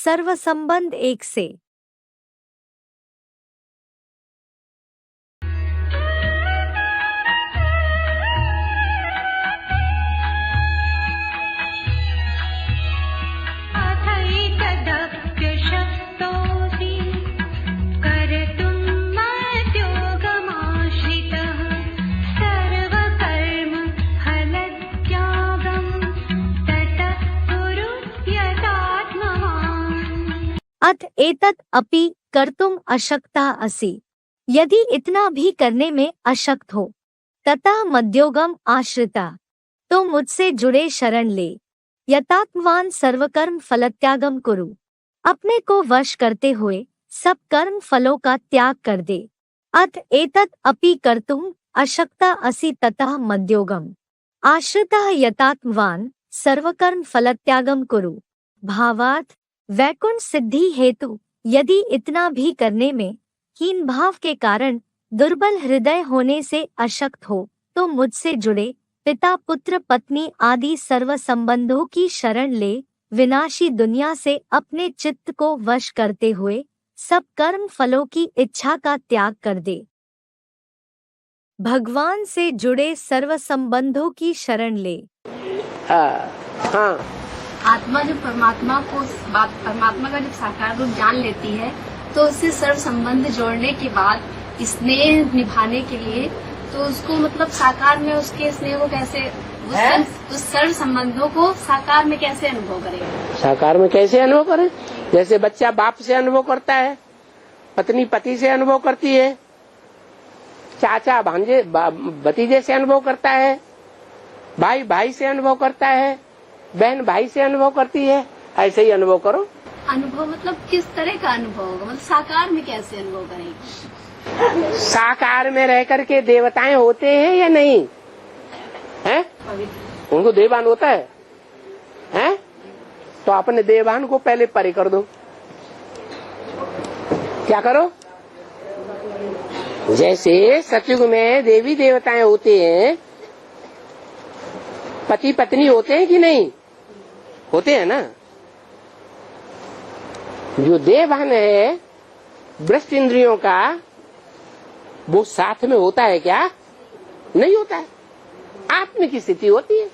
सर्व संबंध एक से। अथ एतत् अपि कर्तुम अशक्ता असि, यदि इतना भी करने में अशक्त हो, ततः मद्योगम आश्रिता, तो मुझसे जुड़े शरण ले। यतात्मवान सर्वकर्म फलत्यागम कुरु, अपने को वश करते हुए सब कर्म फलों का त्याग कर दे। अथ एतत् अपि कर्तुम अशक्ता असि ततः मद्योगम आश्रितः यतात्मवान सर्वकर्म फलत्यागम कुरु। भावार्थ, वैकुंठ सिद्धि हेतु यदि इतना भी करने में हीन भाव के कारण दुर्बल हृदय होने से अशक्त हो, तो मुझसे जुड़े पिता पुत्र पत्नी आदि सर्व संबंधों की शरण ले। विनाशी दुनिया से अपने चित्त को वश करते हुए सब कर्म फलों की इच्छा का त्याग कर दे। भगवान से जुड़े सर्व संबंधों की शरण ले। हाँ। आत्मा जब परमात्मा का जब साकार रूप जान लेती है, तो उससे सर्व संबंध जोड़ने के बाद स्नेह निभाने के लिए, तो उसको मतलब साकार में उसके स्नेह को कैसे उस सर्व संबंधों को साकार में कैसे अनुभव करेगा? साकार में कैसे अनुभव करे? जैसे बच्चा बाप से अनुभव करता है, पत्नी पति से अनुभव करती है, चाचा भांजे भतीजे से अनुभव करता है, भाई भाई से अनुभव करता है, बहन भाई से अनुभव करती है। ऐसे ही अनुभव करो। अनुभव मतलब किस तरह का अनुभव होगा? मतलब साकार में कैसे अनुभव करेंगे? साकार में रह करके देवताएं होते हैं या नहीं हैं? उनको देवान होता है हैं? तो अपने देवान को पहले परे कर दो। क्या करो? जैसे सतयुग में देवी देवताएं होते हैं, पति पत्नी होते हैं कि नहीं होते हैं ना? जो देवान है भ्रष्ट इंद्रियों का, वो साथ में होता है क्या? नहीं होता है। आत्मिक स्थिति होती है।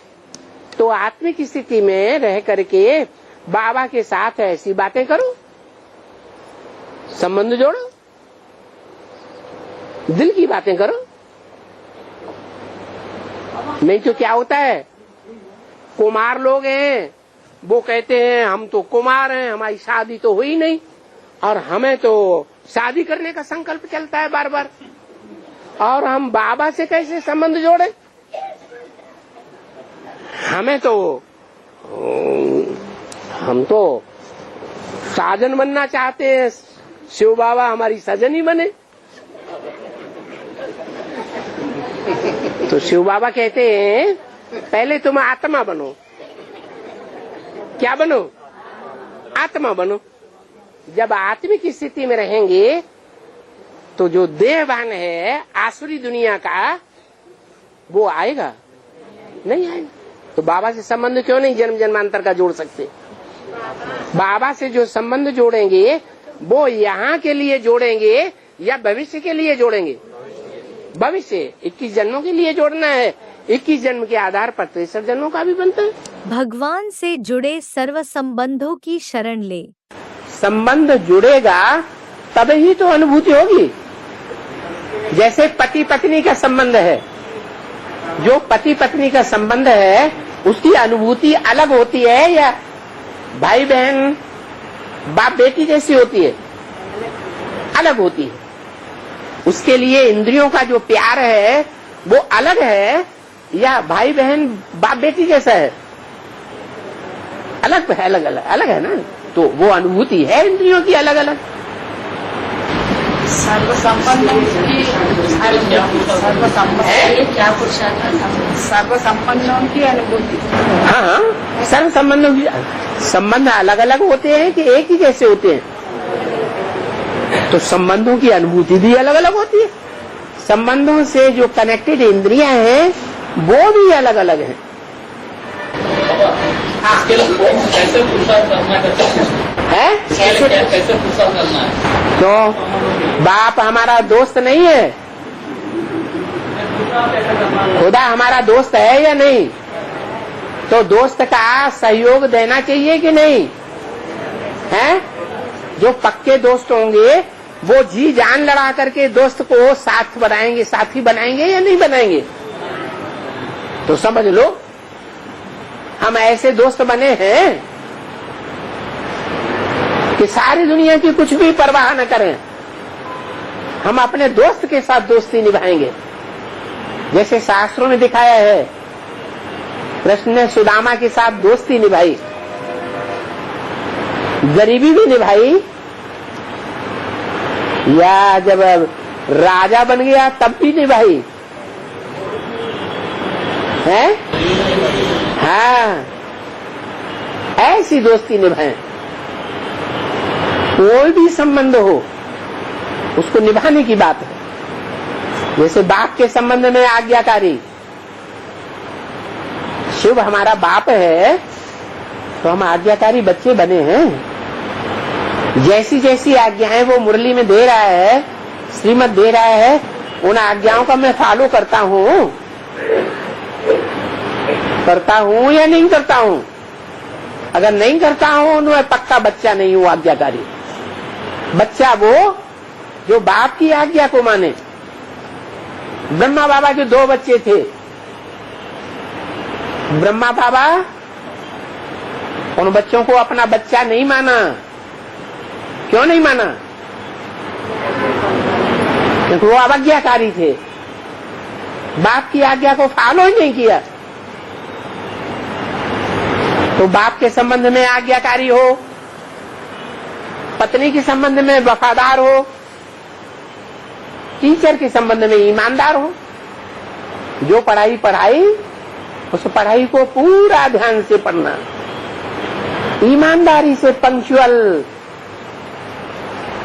तो आत्मिक स्थिति में रह करके बाबा के साथ ऐसी बातें करो, संबंध जोड़ो, दिल की बातें करो। नहीं तो क्या होता है, कुमार लोग हैं, वो कहते हैं हम तो कुमार हैं, हमारी शादी तो हुई नहीं, और हमें तो शादी करने का संकल्प चलता है बार बार, और हम बाबा से कैसे संबंध जोड़े? हम तो साजन बनना चाहते हैं, शिव बाबा हमारी सजनी बने। तो शिव बाबा कहते हैं पहले तुम आत्मा बनो। क्या बनो? आत्मा बनो। जब आत्मिक स्थिति में रहेंगे तो जो देहवान है आसुरी दुनिया का, वो आएगा नहीं आएगा। तो बाबा से संबंध क्यों नहीं जन्म जन्मांतर का जोड़ सकते? बाबा से जो संबंध जोड़ेंगे वो यहाँ के लिए जोड़ेंगे या भविष्य के लिए जोड़ेंगे? भविष्य 21 जन्मों के लिए जोड़ना है। 21 जन्म के आधार पर 63 जन्मों का भी बनता है। भगवान से जुड़े सर्व संबंधों की शरण ले। संबंध जुड़ेगा तब ही तो अनुभूति होगी। जैसे पति पत्नी का संबंध है, जो पति पत्नी का संबंध है उसकी अनुभूति अलग होती है या भाई बहन बाप बेटी जैसी होती है? अलग होती है। उसके लिए इंद्रियों का जो प्यार है वो अलग है या भाई बहन बाप बेटी जैसा है? अलग है, अलग है ना। तो वो अनुभूति है इंद्रियों की अलग अलग। सर्व संपन्नों की अनुभूति। हाँ, सर्व संबंधों की संबंध अलग अलग होते हैं कि एक ही जैसे होते हैं? तो संबंधों की अनुभूति भी अलग अलग होती है। संबंधों से जो कनेक्टेड इंद्रियां हैं वो भी अलग अलग हैं। है? कैसे फुर्सत करना है? तो बाप हमारा दोस्त नहीं है? खुदा हमारा दोस्त है या नहीं? तो दोस्त का सहयोग देना चाहिए कि नहीं है? जो पक्के दोस्त होंगे वो जी जान लड़ा करके दोस्त को साथ बनाएंगे, साथी बनाएंगे या नहीं बनाएंगे? तो समझ लो हम ऐसे दोस्त बने हैं कि सारी दुनिया की कुछ भी परवाह न करें, हम अपने दोस्त के साथ दोस्ती निभाएंगे। जैसे शास्त्रों में दिखाया है, कृष्ण ने सुदामा के साथ दोस्ती निभाई, गरीबी भी निभाई, या जब राजा बन गया तब भी निभाई है। हाँ, ऐसी दोस्ती निभाएं। कोई भी संबंध हो उसको निभाने की बात है। जैसे बाप के संबंध में आज्ञाकारी, शिव हमारा बाप है तो हम आज्ञाकारी बच्चे बने हैं। जैसी जैसी आज्ञाएं वो मुरली में दे रहा है, श्रीमत दे रहा है, उन आज्ञाओं का मैं फॉलो करता हूँ या नहीं करता हूँ? अगर नहीं करता हूँ तो मैं पक्का बच्चा नहीं हूँ आज्ञाकारी। बच्चा वो जो बाप की आज्ञा को माने। ब्रह्मा बाबा के 2 बच्चे थे। ब्रह्मा बाबा उन बच्चों को अपना बच्चा नहीं माना। क्यों नहीं माना? क्योंकि वो अवज्ञाकारी थे, बाप की आज्ञा को फॉलो ही नहीं किया। तो बाप के संबंध में आज्ञाकारी हो, पत्नी के संबंध में वफादार हो, टीचर के संबंध में ईमानदार हो। जो पढ़ाई पढ़ाई उस पढ़ाई को पूरा ध्यान से पढ़ना, ईमानदारी से पंक्चुअल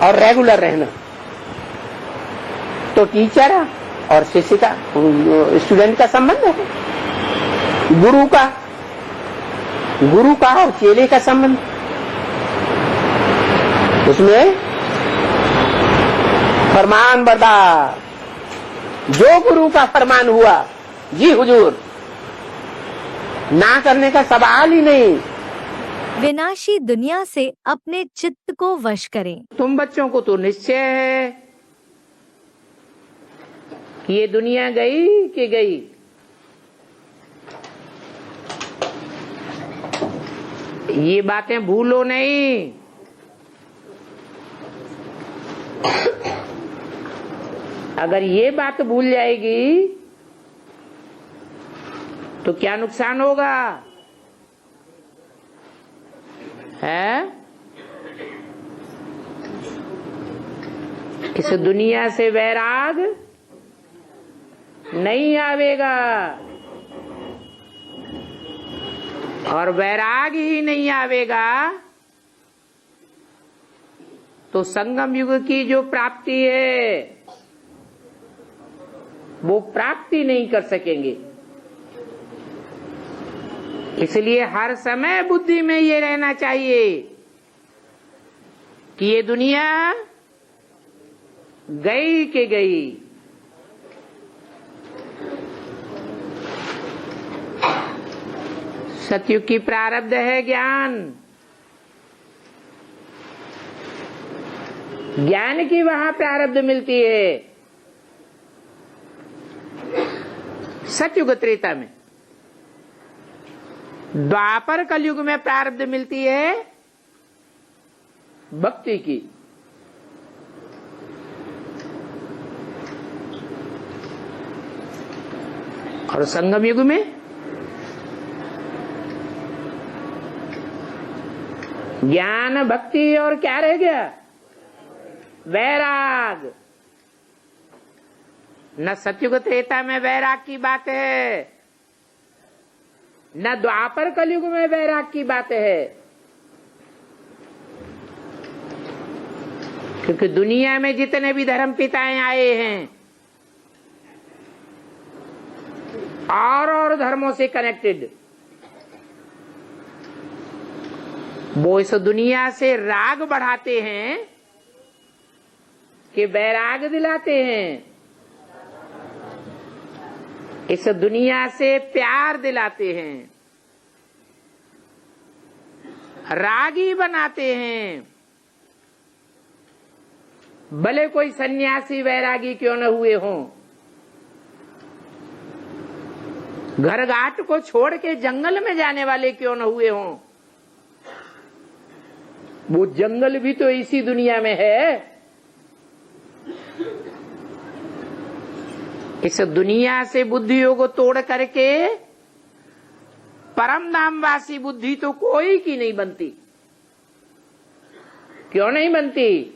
और रेगुलर रहना। तो टीचर और शिष्य का, स्टूडेंट का संबंध है। गुरु का और चेले का संबंध, उसमें फरमान बरदार। जो गुरु का फरमान हुआ, जी हुजूर, ना करने का सवाल ही नहीं। विनाशी दुनिया से अपने चित्त को वश करें। तुम बच्चों को तो निश्चय है कि ये दुनिया गई कि गई। ये बातें भूलो नहीं। अगर ये बात भूल जाएगी तो क्या नुकसान होगा है? इस दुनिया से वैराग नहीं आवेगा, और वैराग ही नहीं आवेगा तो संगम युग की जो प्राप्ति है वो प्राप्ति नहीं कर सकेंगे। इसलिए हर समय बुद्धि में ये रहना चाहिए कि ये दुनिया गई कि गई। सतयुग की प्रारब्ध है ज्ञान, ज्ञान की वहां प्रारब्ध मिलती है। सतयुग त्रेता में, द्वापर कलयुग में प्रारब्ध मिलती है भक्ति की। और संगम युग में ज्ञान, भक्ति और क्या रह गया? वैराग। न सतयुग त्रेता में वैराग की बात है, न द्वापर कलयुग में वैराग की बात है। क्योंकि दुनिया में जितने भी धर्म पिताएं आए हैं और धर्मों से कनेक्टेड, वो इस दुनिया से राग बढ़ाते हैं कि वैराग दिलाते हैं? इस दुनिया से प्यार दिलाते हैं, रागी बनाते हैं, भले कोई सन्यासी वैरागी क्यों न हुए हों। घर घाट को छोड़ के जंगल में जाने वाले क्यों न हुए हों। वो जंगल भी तो इसी दुनिया में है। इस दुनिया से बुद्धियों को तोड़ करके परम धामवासी बुद्धि तो कोई की नहीं बनती। क्यों नहीं बनती?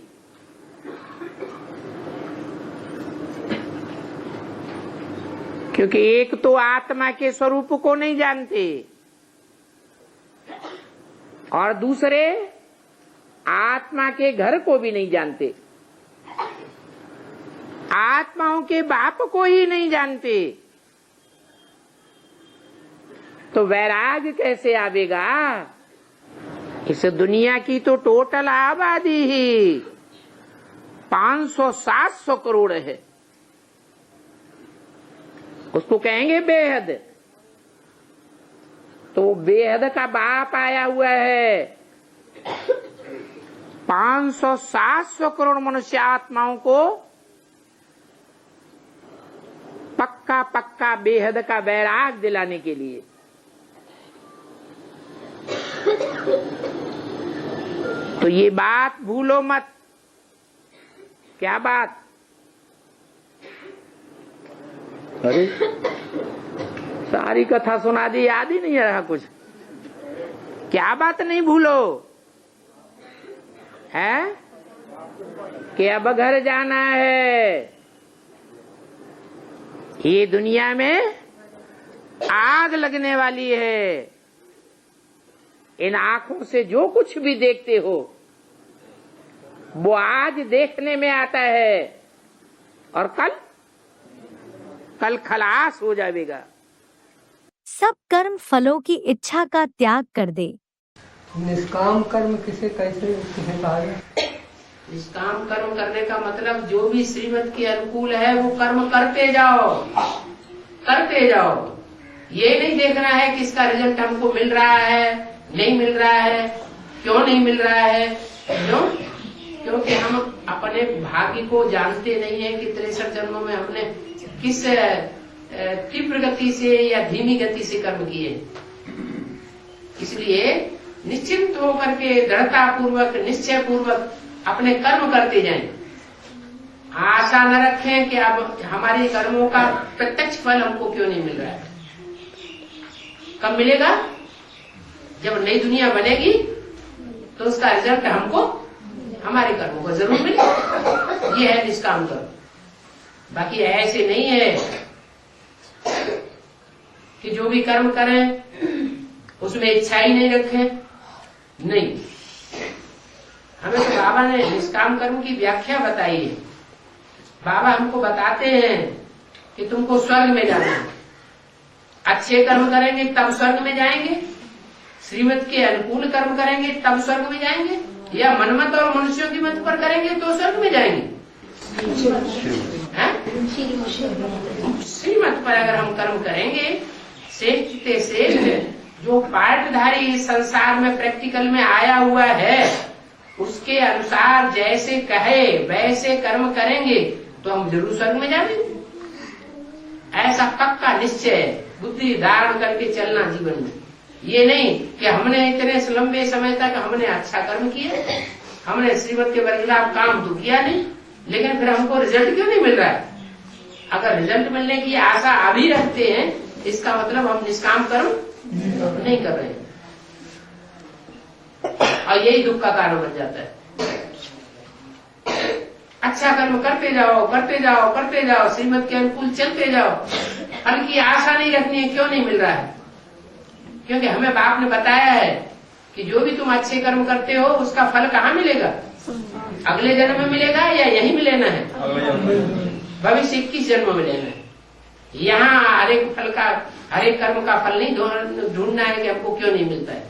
क्योंकि एक तो आत्मा के स्वरूप को नहीं जानते और दूसरे आत्मा के घर को भी नहीं जानते, आत्माओं के बाप को ही नहीं जानते। तो वैराग कैसे आवेगा? इस दुनिया की तो टोटल आबादी ही 500-700 करोड़ है। उसको कहेंगे बेहद। तो बेहद का बाप आया हुआ है। 500-700 करोड़ मनुष्य आत्माओं को पक्का पक्का बेहद का वैराग दिलाने के लिए। तो ये बात भूलो मत। क्या बात? अरे सारी कथा सुना दी, याद ही नहीं रहा कुछ। क्या बात नहीं भूलो है कि अब घर जाना है। ये दुनिया में आग लगने वाली है। इन आंखों से जो कुछ भी देखते हो वो आज देखने में आता है और कल खलास हो जाएगा। सब कर्म फलों की इच्छा का त्याग कर दे। निष्काम कर्म किसे कैसे कहा है? निष्काम कर्म करने का मतलब जो भी श्रीमत के अनुकूल है वो कर्म करते जाओ, करते जाओ। ये नहीं देखना है कि इसका रिजल्ट हमको मिल रहा है, नहीं मिल रहा है, क्यों नहीं मिल रहा है। क्यों? क्योंकि हम अपने भाग्य को जानते नहीं है कि 63 जन्मों में हमने किस तीव्र गति से या धीमी गति से कर्म किए। इसलिए निश्चिंत होकर के दृढ़ता पूर्वक, निश्चय पूर्वक अपने कर्म करते जाएं। आशा न रखें कि अब हमारे कर्मों का प्रत्यक्ष फल हमको क्यों नहीं मिल रहा है। कब मिलेगा? जब नई दुनिया बनेगी तो उसका रिजल्ट हमको हमारे कर्मों को जरूर मिलेगा। ये है निष्काम कर्म। बाकी ऐसे नहीं है कि जो भी कर्म करें उसमें इच्छा ही नहीं रखें। नहीं, हमें तो बाबा ने निष्काम कर्म की व्याख्या बताई है। बाबा हमको बताते हैं कि तुमको स्वर्ग में जाना है। अच्छे कर्म करेंगे तब स्वर्ग में जाएंगे, श्रीमत के अनुकूल कर्म करेंगे तब स्वर्ग में जाएंगे, या मनमत और मनुष्यों की मत पर करेंगे तो स्वर्ग में जाएंगे। श्रीमत पर अगर हम कर्म करेंगे, श्रेष्ठ से श्रेष्ठ जो पाठधारी संसार में प्रैक्टिकल में आया हुआ है उसके अनुसार जैसे कहे वैसे कर्म करेंगे तो हम जरूर स्वर्ग में जाएंगे। ऐसा पक्का निश्चय बुद्धि धारण करके चलना जीवन में। ये नहीं कि हमने इतने लंबे समय तक हमने अच्छा कर्म किया, हमने श्रीमत के बरखिलाफ काम तो किया नहीं, लेकिन फिर हमको रिजल्ट क्यों नहीं मिल रहा है। अगर रिजल्ट मिलने की आशा अभी रखते हैं इसका मतलब हम निष्काम कर्म नहीं कर रहे हैं और यही दुख का कारण बन जाता है। अच्छा कर्म करते जाओ, करते जाओ, करते जाओ, श्रीमत के अनुकूल चलते जाओ। फल की आशा नहीं रखनी है। क्यों नहीं मिल रहा है? क्योंकि हमें बाप ने बताया है कि जो भी तुम अच्छे कर्म करते हो उसका फल कहाँ मिलेगा? अगले जन्म में मिलेगा या यहीं में लेना है? भविष्य 21 जन्म में लेना है। यहाँ हर एक कर्म का फल नहीं ढूंढना है कि हमको क्यों नहीं मिलता है।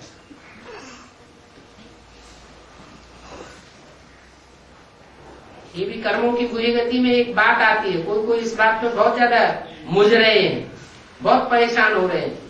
ये भी कर्मों की बुरी गति में एक बात आती है। कोई कोई इस बात पे बहुत ज्यादा मुझ रहे हैं, बहुत परेशान हो रहे हैं